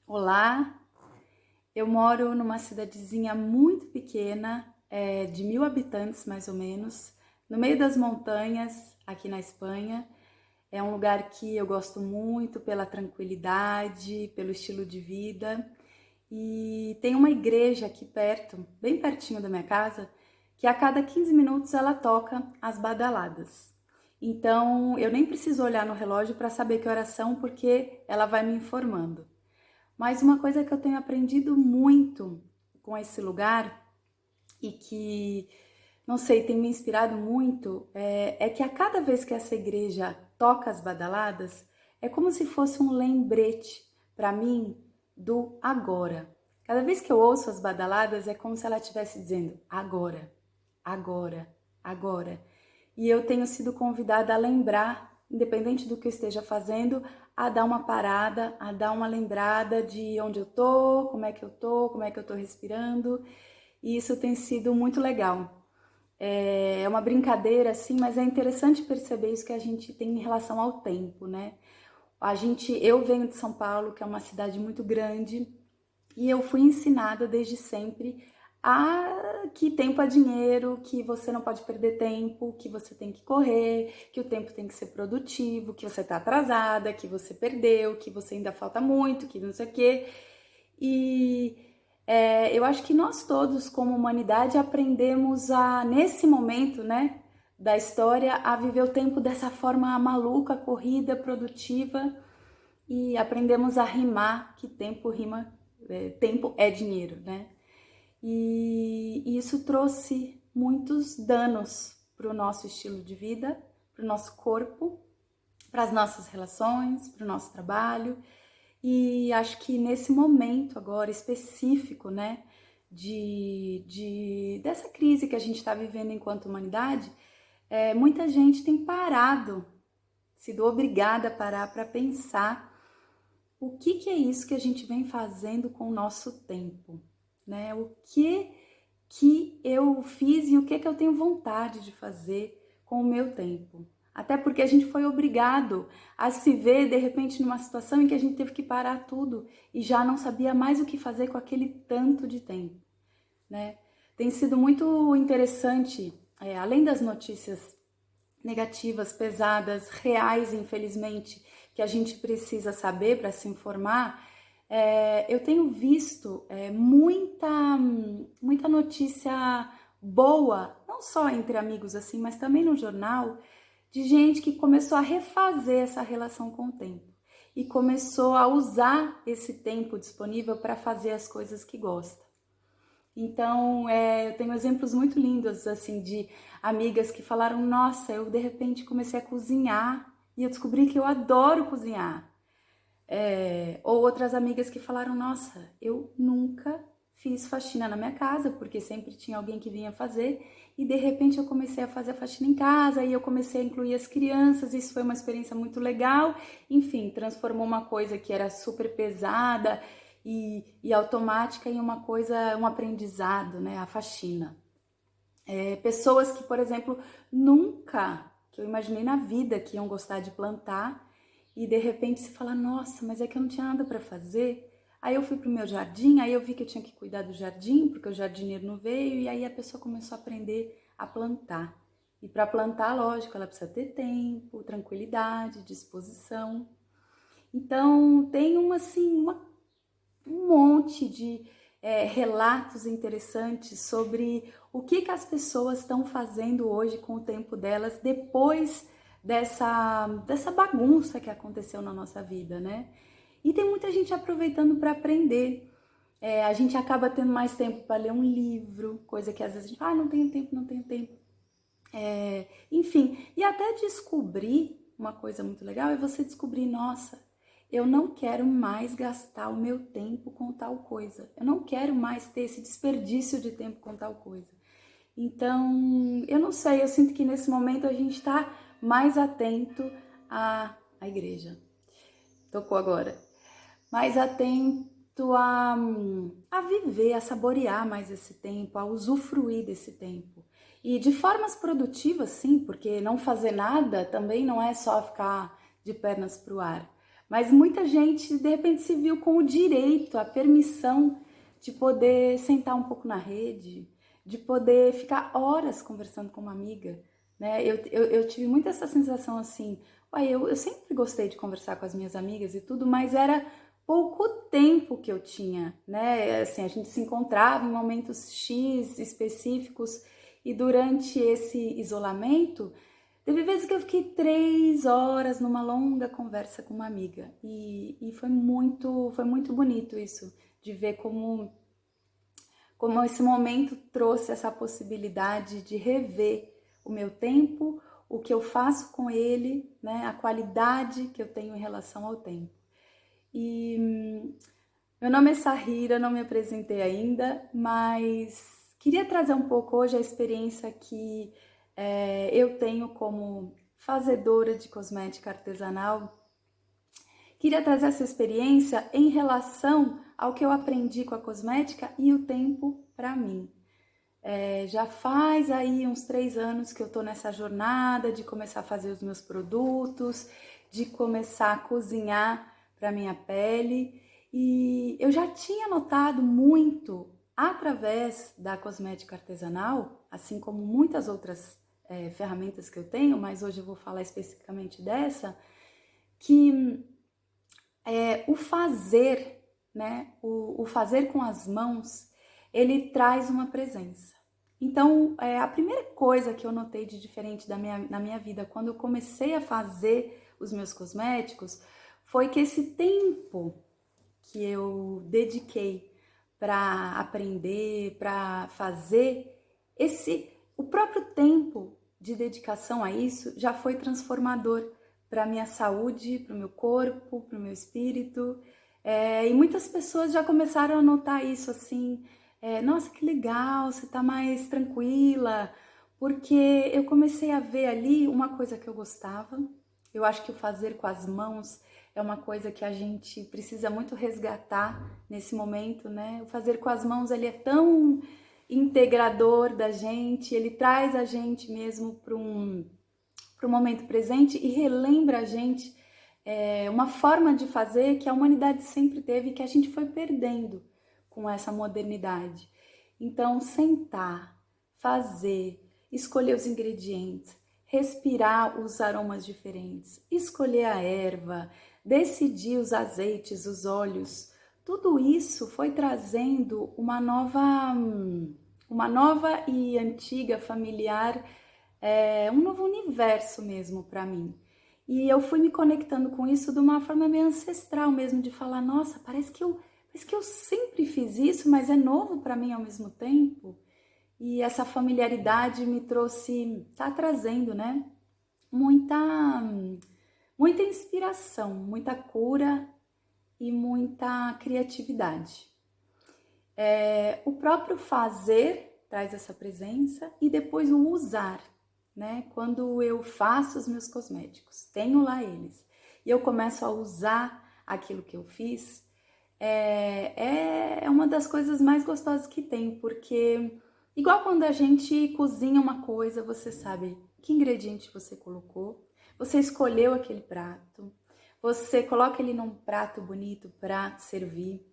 Olá, eu moro numa cidadezinha muito pequena, de 1.000 habitantes mais ou menos, no meio das montanhas, aqui na Espanha. É um lugar que eu gosto muito pela tranquilidade, pelo estilo de vida. E tem uma igreja aqui perto, bem pertinho da minha casa, que a cada 15 minutos ela toca as badaladas. Então eu nem preciso olhar no relógio para saber que horas são, porque ela vai me informando. Mas uma coisa que eu tenho aprendido muito com esse lugar e que, não sei, tem me inspirado muito, é que a cada vez que essa igreja toca as badaladas, é como se fosse um lembrete para mim do agora. Cada vez que eu ouço as badaladas, é como se ela estivesse dizendo agora, agora, agora. E eu tenho sido convidada a lembrar, independente do que eu esteja fazendo, a dar uma parada, a dar uma lembrada de onde eu tô, como é que eu tô respirando. E isso tem sido muito legal. É uma brincadeira assim, mas é interessante perceber isso que a gente tem em relação ao tempo, né? Eu venho de São Paulo, que é uma cidade muito grande, e eu fui ensinada desde sempre que tempo é dinheiro, que você não pode perder tempo, que você tem que correr, que o tempo tem que ser produtivo, que você está atrasada, que você perdeu, que você ainda falta muito, que não sei o quê. Eu acho que nós todos, como humanidade, aprendemos nesse momento, né, da história, a viver o tempo dessa forma maluca, corrida, produtiva, e aprendemos a rimar, que tempo é dinheiro, né? E isso trouxe muitos danos para o nosso estilo de vida, para o nosso corpo, para as nossas relações, para o nosso trabalho. E acho que nesse momento agora específico, né, dessa crise que a gente está vivendo enquanto humanidade, muita gente tem parado, sido obrigada a parar para pensar o que é isso que a gente vem fazendo com o nosso tempo, né? O que eu fiz e o que eu tenho vontade de fazer com o meu tempo. Até porque a gente foi obrigado a se ver de repente numa situação em que a gente teve que parar tudo e já não sabia mais o que fazer com aquele tanto de tempo, né? Tem sido muito interessante, além das notícias negativas, pesadas, reais, infelizmente, que a gente precisa saber para se informar, eu tenho visto muita notícia boa, não só entre amigos assim, mas também no jornal, de gente que começou a refazer essa relação com o tempo e começou a usar esse tempo disponível para fazer as coisas que gosta. Então, eu tenho exemplos muito lindos, assim, de amigas que falaram, nossa, eu de repente comecei a cozinhar e eu descobri que eu adoro cozinhar. Ou outras amigas que falaram, nossa, eu nunca fiz faxina na minha casa, porque sempre tinha alguém que vinha fazer, e de repente eu comecei a fazer a faxina em casa, e eu comecei a incluir as crianças, isso foi uma experiência muito legal, enfim, transformou uma coisa que era super pesada e automática em uma coisa, um aprendizado, né, a faxina. Pessoas que, por exemplo, nunca, que eu imaginei na vida que iam gostar de plantar, e de repente se fala, nossa, mas é que eu não tinha nada para fazer. Aí eu fui pro meu jardim, aí eu vi que eu tinha que cuidar do jardim, porque o jardineiro não veio, e aí a pessoa começou a aprender a plantar. E para plantar, lógico, ela precisa ter tempo, tranquilidade, disposição. Então, tem um monte de relatos interessantes sobre o que as pessoas estão fazendo hoje com o tempo delas depois dessa bagunça que aconteceu na nossa vida, né? E tem muita gente aproveitando para aprender. A gente acaba tendo mais tempo para ler um livro, coisa que às vezes a gente fala, não tenho tempo, não tenho tempo. Enfim, e até descobrir uma coisa muito legal é você descobrir, nossa, eu não quero mais gastar o meu tempo com tal coisa. Eu não quero mais ter esse desperdício de tempo com tal coisa. Então, eu não sei, eu sinto que nesse momento a gente está mais atento à igreja. Tocou agora. Mais atento a viver, a saborear mais esse tempo, a usufruir desse tempo. E de formas produtivas, sim, porque não fazer nada também não é só ficar de pernas para o ar, Mas muita gente, de repente, se viu com o direito, a permissão de poder sentar um pouco na rede, de poder ficar horas conversando com uma amiga, né? Eu tive muito essa sensação assim, uai, eu sempre gostei de conversar com as minhas amigas e tudo, mas era pouco tempo que eu tinha, né? Assim, a gente se encontrava em momentos X específicos e durante esse isolamento, teve vezes que eu fiquei 3 horas numa longa conversa com uma amiga e foi muito bonito isso, de ver como esse momento trouxe essa possibilidade de rever o meu tempo, o que eu faço com ele, né, a qualidade que eu tenho em relação ao tempo. E meu nome é Sahira, não me apresentei ainda, mas queria trazer um pouco hoje a experiência que eu tenho como fazedora de cosmética artesanal. Queria trazer essa experiência em relação ao que eu aprendi com a cosmética e o tempo para mim. Já faz aí uns 3 anos que eu tô nessa jornada de começar a fazer os meus produtos, de começar a cozinhar para minha pele. E eu já tinha notado muito através da cosmética artesanal, assim como muitas outras ferramentas que eu tenho, mas hoje eu vou falar especificamente dessa, que o fazer, né, o fazer com as mãos, ele traz uma presença. Então, a primeira coisa que eu notei de diferente na minha vida, quando eu comecei a fazer os meus cosméticos, foi que esse tempo que eu dediquei para aprender, para fazer, o próprio tempo de dedicação a isso já foi transformador para a minha saúde, para o meu corpo, para o meu espírito. E muitas pessoas já começaram a notar isso assim, nossa, que legal, você tá mais tranquila, porque eu comecei a ver ali uma coisa que eu gostava. Eu acho que o fazer com as mãos é uma coisa que a gente precisa muito resgatar nesse momento, né? O fazer com as mãos, ele é tão integrador da gente, ele traz a gente mesmo para um momento presente e relembra a gente uma forma de fazer que a humanidade sempre teve e que a gente foi perdendo com essa modernidade. Então, sentar, fazer, escolher os ingredientes, respirar os aromas diferentes, escolher a erva, decidir os azeites, os óleos, tudo isso foi trazendo uma nova e antiga familiar, um novo universo mesmo para mim. E eu fui me conectando com isso de uma forma meio ancestral mesmo, de falar, nossa, parece que eu sempre fiz isso, mas é novo para mim ao mesmo tempo. E essa familiaridade me trouxe, tá trazendo, né, muita, muita inspiração, muita cura e muita criatividade. O próprio fazer traz essa presença e depois o usar, né? Quando eu faço os meus cosméticos, tenho lá eles, e eu começo a usar aquilo que eu fiz, é uma das coisas mais gostosas que tem, porque igual quando a gente cozinha uma coisa, você sabe que ingrediente você colocou, você escolheu aquele prato, você coloca ele num prato bonito para servir,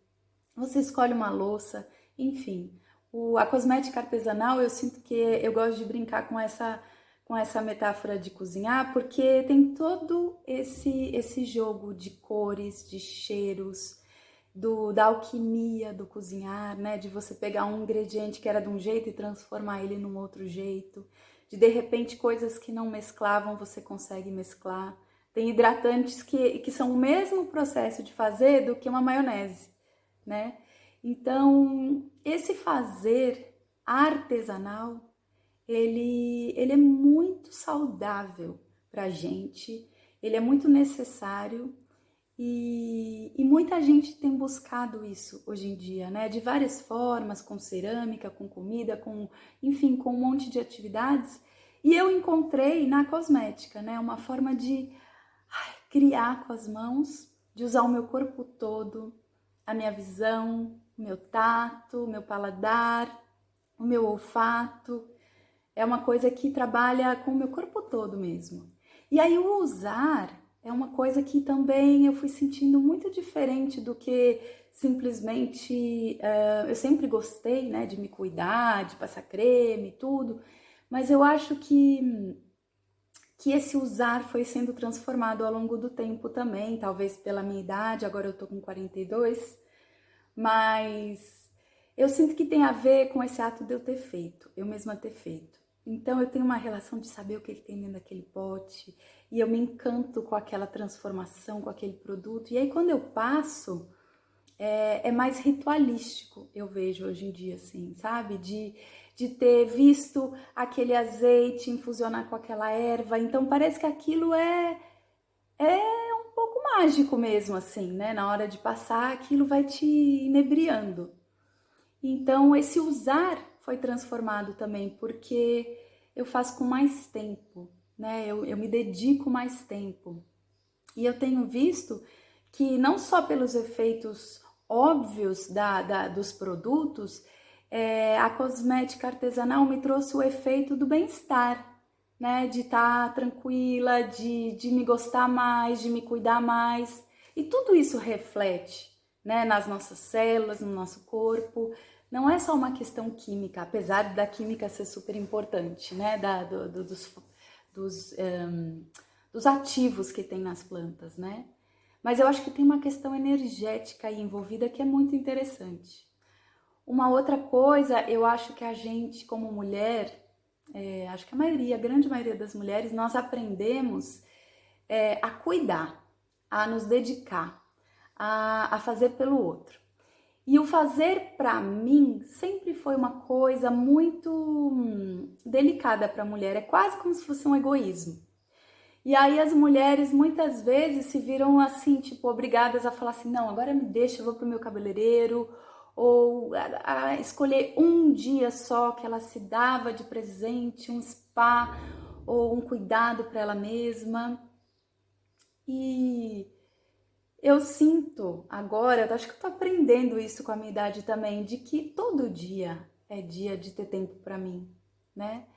você escolhe uma louça, enfim. A cosmética artesanal, eu sinto que eu gosto de brincar com essa metáfora de cozinhar, porque tem todo esse jogo de cores, de cheiros, da alquimia do cozinhar, né? De você pegar um ingrediente que era de um jeito e transformar ele num outro jeito. De repente, coisas que não mesclavam, você consegue mesclar. Tem hidratantes que são o mesmo processo de fazer do que uma maionese, né? Então, esse fazer artesanal, ele é muito saudável para a gente, ele é muito necessário e muita gente tem buscado isso hoje em dia, né? De várias formas, com cerâmica, com comida, enfim, com um monte de atividades. E eu encontrei na cosmética, né? Uma forma de criar com as mãos, de usar o meu corpo todo, a minha visão, o meu tato, o meu paladar, o meu olfato. É uma coisa que trabalha com o meu corpo todo mesmo. E aí o usar é uma coisa que também eu fui sentindo muito diferente do que simplesmente. Eu sempre gostei, né, de me cuidar, de passar creme e tudo, mas eu acho que esse usar foi sendo transformado ao longo do tempo também, talvez pela minha idade, agora eu tô com 42, mas eu sinto que tem a ver com esse ato de eu ter feito, eu mesma ter feito. Então eu tenho uma relação de saber o que ele tem dentro daquele pote, e eu me encanto com aquela transformação, com aquele produto. E aí quando eu passo, é mais ritualístico, eu vejo hoje em dia, assim, sabe? De ter visto aquele azeite infusionar com aquela erva. Então parece que aquilo é um pouco mágico mesmo, assim, né? Na hora de passar, aquilo vai te inebriando. Então, esse usar foi transformado também, porque eu faço com mais tempo, né? Eu me dedico mais tempo. E eu tenho visto que não só pelos efeitos óbvios dos produtos, a cosmética artesanal me trouxe o efeito do bem-estar, né? De estar tranquila, de me gostar mais, de me cuidar mais. E tudo isso reflete, né, nas nossas células, no nosso corpo. Não é só uma questão química, apesar da química ser super importante, né? Dos, dos ativos que tem nas plantas, né? Mas eu acho que tem uma questão energética aí envolvida que é muito interessante. Uma outra coisa, eu acho que a gente, como mulher, acho que a grande maioria das mulheres, nós aprendemos a cuidar, a nos dedicar, a fazer pelo outro. E o fazer para mim sempre foi uma coisa muito delicada para a mulher. É quase como se fosse um egoísmo. E aí as mulheres muitas vezes se viram assim, tipo, obrigadas a falar assim, não, agora me deixa, eu vou pro meu cabeleireiro, ou a escolher um dia só que ela se dava de presente, um spa, ou um cuidado para ela mesma. E eu sinto agora, eu acho que eu tô aprendendo isso com a minha idade também, de que todo dia é dia de ter tempo para mim, né?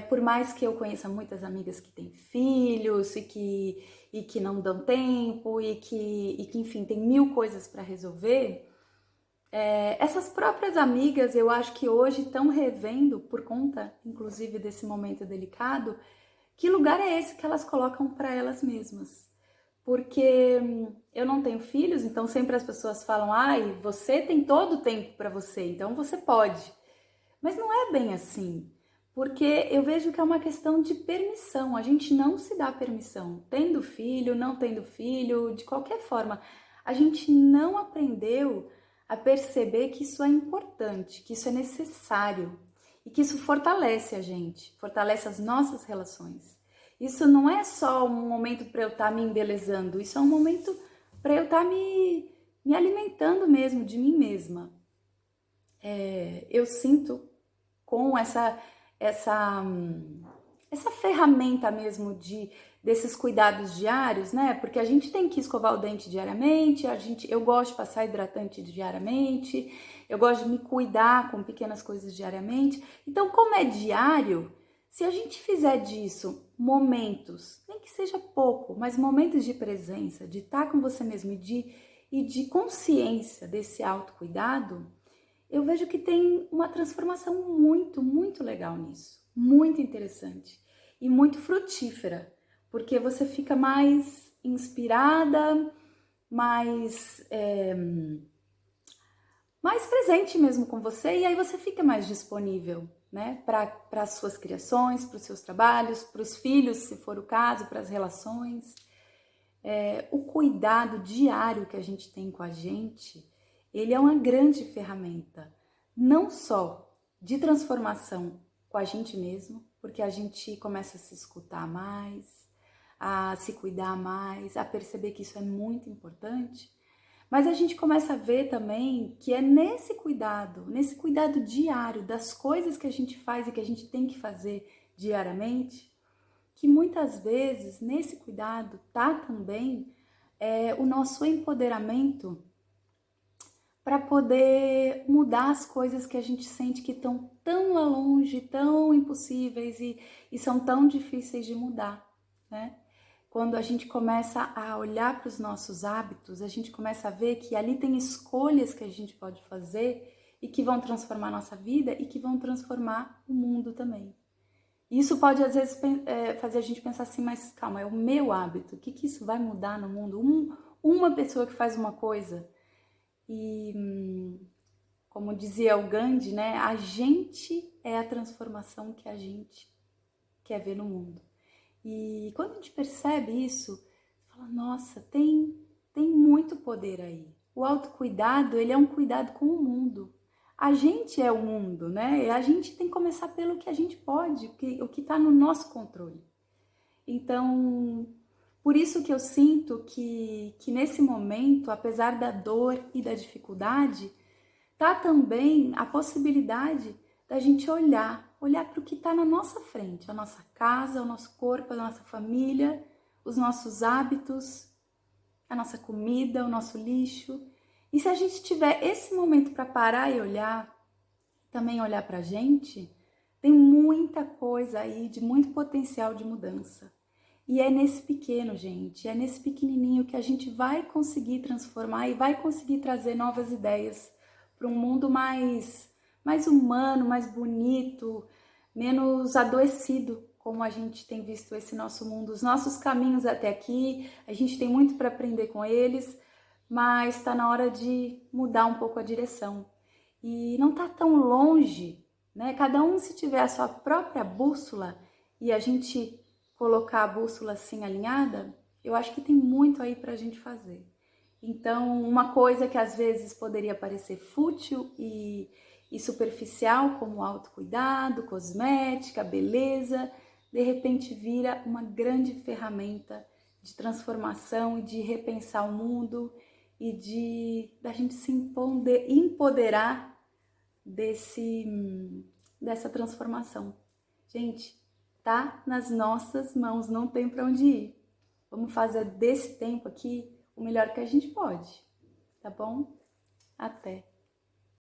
Por mais que eu conheça muitas amigas que têm filhos e que não dão tempo e que enfim, tem mil coisas para resolver, essas próprias amigas eu acho que hoje estão revendo, por conta inclusive desse momento delicado, que lugar é esse que elas colocam para elas mesmas. Porque eu não tenho filhos, então sempre as pessoas falam, ai, você tem todo o tempo para você, então você pode. Mas não é bem assim, porque eu vejo que é uma questão de permissão. A gente não se dá permissão, tendo filho, não tendo filho, de qualquer forma. A gente não aprendeu a perceber que isso é importante, que isso é necessário e que isso fortalece a gente, fortalece as nossas relações. Isso não é só um momento para eu estar me embelezando, isso é um momento para eu estar me alimentando mesmo de mim mesma. Eu sinto com essa ferramenta mesmo desses cuidados diários, né? Porque a gente tem que escovar o dente diariamente, eu gosto de passar hidratante diariamente, eu gosto de me cuidar com pequenas coisas diariamente. Então, como é diário, se a gente fizer disso momentos, nem que seja pouco, mas momentos de presença, de estar com você mesmo e de consciência desse autocuidado, eu vejo que tem uma transformação muito, muito legal nisso. Muito interessante e muito frutífera, porque você fica mais inspirada, mais presente mesmo com você, e aí você fica mais disponível, né, para as suas criações, para os seus trabalhos, para os filhos, se for o caso, para as relações. O cuidado diário que a gente tem com a gente, ele é uma grande ferramenta, não só de transformação com a gente mesmo, porque a gente começa a se escutar mais, a se cuidar mais, a perceber que isso é muito importante, mas a gente começa a ver também que é nesse cuidado diário das coisas que a gente faz e que a gente tem que fazer diariamente, que muitas vezes nesse cuidado tá também o nosso empoderamento para poder mudar as coisas que a gente sente que estão tão lá longe, tão impossíveis e são tão difíceis de mudar, né? quando a gente começa a olhar para os nossos hábitos, a gente começa a ver que ali tem escolhas que a gente pode fazer e que vão transformar a nossa vida e que vão transformar o mundo também. Isso pode, às vezes, fazer a gente pensar assim, mas calma, é o meu hábito, o que que isso vai mudar no mundo? Uma pessoa que faz uma coisa. E, como dizia o Gandhi, né, a gente é a transformação que a gente quer ver no mundo. E quando a gente percebe isso, fala, nossa, tem muito poder aí. O autocuidado, ele é um cuidado com o mundo. A gente é o mundo, né? E a gente tem que começar pelo que a gente pode, o que está no nosso controle. Então, por isso que eu sinto que nesse momento, apesar da dor e da dificuldade, tá também a possibilidade da gente olhar para o que está na nossa frente, a nossa casa, o nosso corpo, a nossa família, os nossos hábitos, a nossa comida, o nosso lixo. E se a gente tiver esse momento para parar e olhar, também olhar para a gente, tem muita coisa aí de muito potencial de mudança. E é nesse pequeno, gente, é nesse pequenininho que a gente vai conseguir transformar e vai conseguir trazer novas ideias para um mundo mais humano, mais bonito, menos adoecido, como a gente tem visto esse nosso mundo. Os nossos caminhos até aqui, a gente tem muito para aprender com eles, mas está na hora de mudar um pouco a direção. E não está tão longe, né? Cada um, se tiver a sua própria bússola e a gente colocar a bússola assim alinhada, eu acho que tem muito aí para a gente fazer. Então, uma coisa que às vezes poderia parecer fútil e superficial, como autocuidado, cosmética, beleza, de repente vira uma grande ferramenta de transformação e de repensar o mundo e da gente se empoderar dessa transformação. Gente, tá nas nossas mãos, não tem para onde ir. Vamos fazer desse tempo aqui o melhor que a gente pode, tá bom? Até!